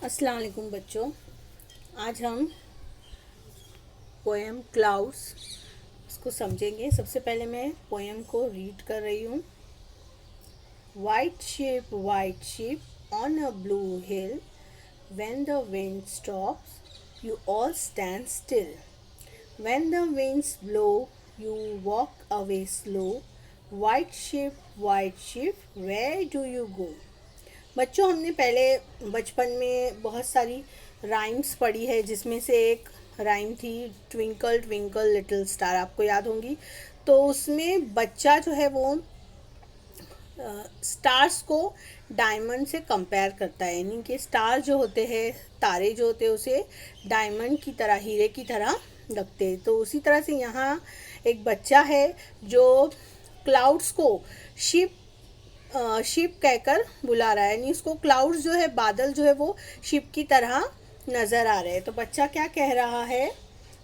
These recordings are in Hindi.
अस्सलाम वालेकुम बच्चों। आज हम पोएम क्लाउड्स इसको समझेंगे। सबसे पहले मैं पोएम को रीड कर रही हूँ। White ship on a blue hill, when the wind stops you all stand still, when the winds blow you walk away slow, white ship where do you go. बच्चों, हमने पहले बचपन में बहुत सारी राइम्स पढ़ी है, जिसमें से एक राइम थी ट्विंकल ट्विंकल लिटिल स्टार, आपको याद होंगी। तो उसमें बच्चा जो है वो स्टार्स को डायमंड से कंपेयर करता है, यानी कि स्टार जो होते हैं, तारे जो होते हैं, उसे डायमंड की तरह, हीरे की तरह लगते हैं। तो उसी तरह से यहाँ एक बच्चा है जो क्लाउड्स को शिप कहकर बुला रहा है, यानी उसको क्लाउड्स जो है, बादल जो है वो शिप की तरह नज़र आ रहे हैं। तो बच्चा क्या कह रहा है?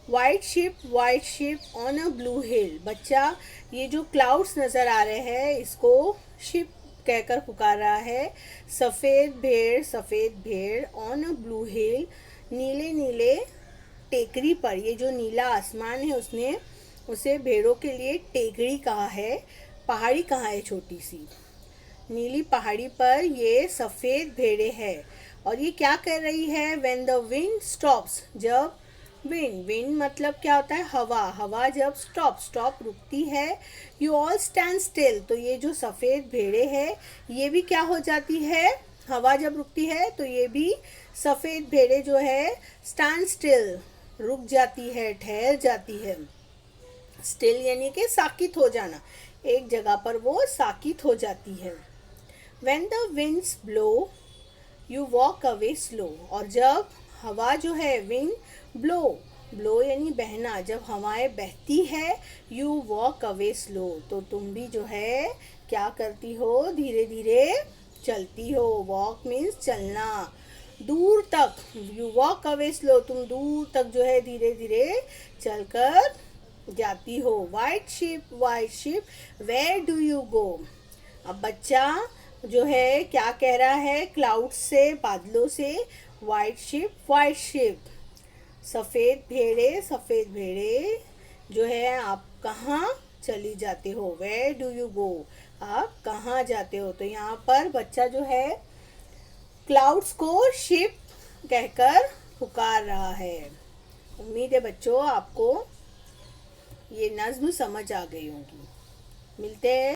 White ship on a blue hill. बच्चा ये जो क्लाउड्स नज़र आ रहे हैं, इसको शिप कहकर पुकार रहा है। सफ़ेद भेड़ ऑन अ ब्लू हिल, नीले नीले टेकरी पर। ये जो नीला आसमान है, उसने उसे भेड़ों के लिए टेकरी कहा है। पहाड़ी कहाँ है? छोटी सी नीली पहाड़ी पर ये सफ़ेद भेड़े हैं। और ये क्या कर रही है? व्हेन द विंड स्टॉप्स, जब विंड मतलब क्या होता है? हवा जब स्टॉप रुकती है, यू ऑल स्टैंड स्टिल, तो ये जो सफ़ेद भेड़े हैं ये भी क्या हो जाती है? हवा जब रुकती है तो ये भी सफ़ेद भेड़े जो है स्टैंड स्टिल, रुक जाती है, ठहर जाती है। स्टिल यानी कि साकित हो जाना, एक जगह पर वो साकित हो जाती है। When the winds blow, you walk away slow, और जब हवा जो है, wind blow यानी बहना, जब हवाएं बहती है, you walk away slow, तो तुम भी जो है क्या करती हो? धीरे धीरे चलती हो। walk means चलना, दूर तक। you walk away slow, तुम दूर तक जो है धीरे धीरे चलकर जाती हो। White ship where do you go. अब बच्चा जो है क्या कह रहा है? क्लाउड से, बादलों से, वाइट शिप, सफ़ेद भेड़े जो है, आप कहाँ चली जाते हो? वेयर डू यू गो, आप कहाँ जाते हो? तो यहाँ पर बच्चा जो है क्लाउड्स को शिप कहकर पुकार रहा है। उम्मीद है बच्चों आपको ये नज़्म समझ आ गई होगी। मिलते हैं